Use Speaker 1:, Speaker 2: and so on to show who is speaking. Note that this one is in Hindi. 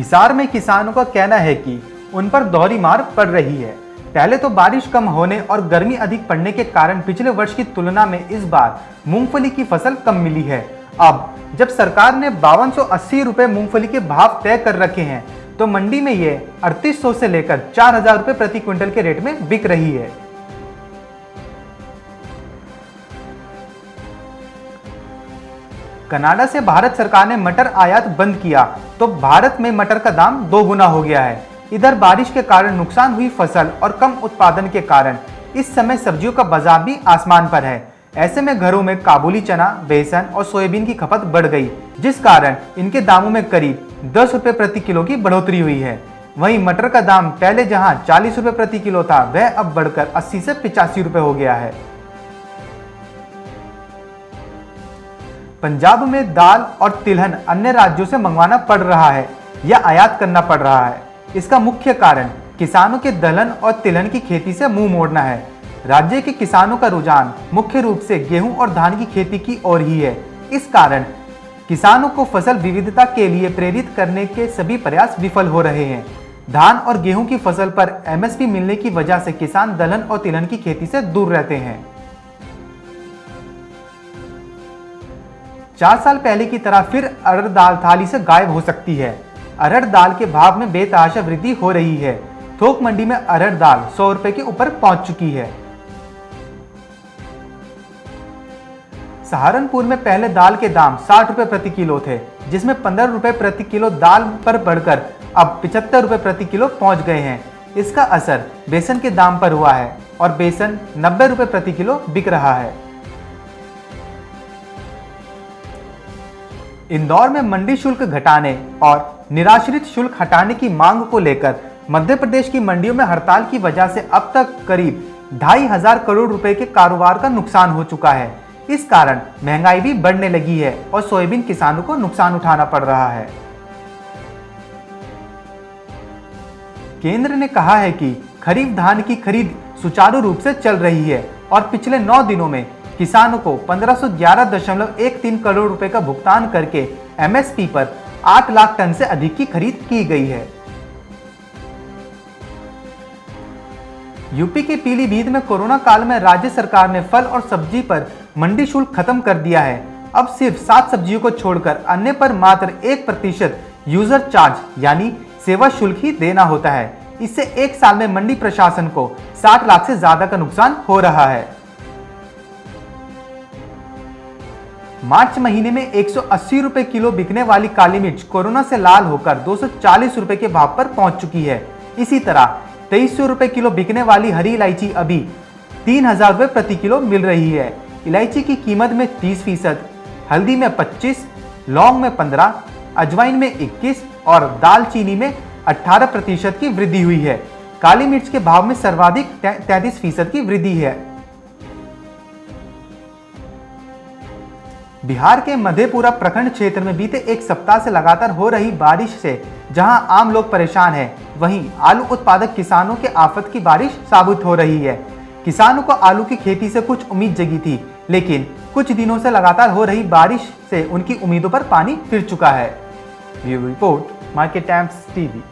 Speaker 1: हिसार में किसानों का कहना है कि उन पर दोहरी मार पड़ रही है। पहले तो बारिश कम होने और गर्मी अधिक पड़ने के कारण पिछले वर्ष की तुलना में इस बार मूंगफली की फसल कम मिली है। अब जब सरकार ने 5280 रुपए मूंगफली के भाव तय कर रखे हैं तो मंडी में ये 3800 से लेकर 4000 रुपए प्रति क्विंटल के रेट में बिक रही है। कनाडा से भारत सरकार ने मटर आयात बंद किया तो भारत में मटर का दाम 2 गुना हो गया है। इधर बारिश के कारण नुकसान हुई फसल और कम उत्पादन के कारण इस समय सब्जियों का बाजार भी आसमान पर है। ऐसे में घरों में काबुली चना, बेसन और सोयाबीन की खपत बढ़ गई, जिस कारण इनके दामों में करीब 10 रुपए प्रति किलो की बढ़ोतरी हुई है। वहीं मटर का दाम पहले जहां 40 रुपए प्रति किलो था, वह अब बढ़कर 80 से 85 रुपए हो गया है। पंजाब में दाल और तिलहन अन्य राज्यों से मंगवाना पड़ रहा है या आयात करना पड़ रहा है। इसका मुख्य कारण किसानों के दलहन और तिलहन की खेती से मुंह मोड़ना है। राज्य के किसानों का रुझान मुख्य रूप से गेहूं और धान की खेती की ओर ही है। इस कारण किसानों को फसल विविधता के लिए प्रेरित करने के सभी प्रयास विफल हो रहे हैं। धान और गेहूं की फसल पर एमएसपी मिलने की वजह से किसान दलहन और तिलहन की खेती से दूर रहते हैं। 4 साल पहले की तरह फिर अरहर दाल थाली से गायब हो सकती है। अरहर दाल के भाव में बेतहाशा वृद्धि हो रही है। थोक मंडी में अरहर दाल 100 रुपए के ऊपर पहुंच चुकी है। सहारनपुर में पहले दाल के दाम 60 रुपए प्रति किलो थे, जिसमें 15 रुपए प्रति किलो दाल पर बढ़कर अब 75 रुपए प्रति किलो पहुंच गए हैं। इसका असर बेसन के दाम पर हुआ है और बेसन 90 रुपए प्रति किलो बिक रहा है। इंदौर में मंडी शुल्क घटाने और निराश्रित शुल्क हटाने की मांग को लेकर मध्य प्रदेश की मंडियों में हड़ताल की वजह से अब तक करीब 2500 करोड़ रुपए के कारोबार का नुकसान हो चुका है। इस कारण महंगाई भी बढ़ने लगी है और सोयाबीन किसानों को नुकसान उठाना पड़ रहा है। केंद्र ने कहा है कि खरीफ धान की खरीद सुचारू रूप से चल रही है और पिछले 9 दिनों में किसानों को 1511.13 करोड़ रुपए का भुगतान करके एमएसपी पर 8 लाख टन से अधिक की खरीद की गई है। यूपी के पीलीभीत में कोरोना काल में राज्य सरकार ने फल और सब्जी पर मंडी शुल्क खत्म कर दिया है। अब सिर्फ 7 सब्जियों को छोड़कर अन्य पर मात्र 1% यूजर चार्ज यानी सेवा शुल्क ही देना होता है। इससे एक साल में मंडी प्रशासन को 60 लाख से ज्यादा का नुकसान हो रहा है। मार्च महीने में 180 रुपए किलो बिकने वाली काली मिर्च कोरोना से लाल होकर 240 रुपए के भाव पर पहुंच चुकी है। इसी तरह 2300 रुपए किलो बिकने वाली हरी इलायची अभी 3000 रुपए प्रति किलो मिल रही है। इलायची की कीमत में 30%, हल्दी में 25%, लौंग में 15%, अजवाइन में 21% और दालचीनी में 18% की वृद्धि हुई है। काली मिर्च के भाव में सर्वाधिक 33% की वृद्धि है। बिहार के मधेपुरा प्रखंड क्षेत्र में बीते एक सप्ताह से लगातार हो रही बारिश से जहां आम लोग परेशान हैं, वहीं आलू उत्पादक किसानों के आफत की बारिश साबित हो रही है। किसानों को आलू की खेती से कुछ उम्मीद जगी थी, लेकिन कुछ दिनों से लगातार हो रही बारिश से उनकी उम्मीदों पर पानी फिर चुका है। Bureau report, market times TV.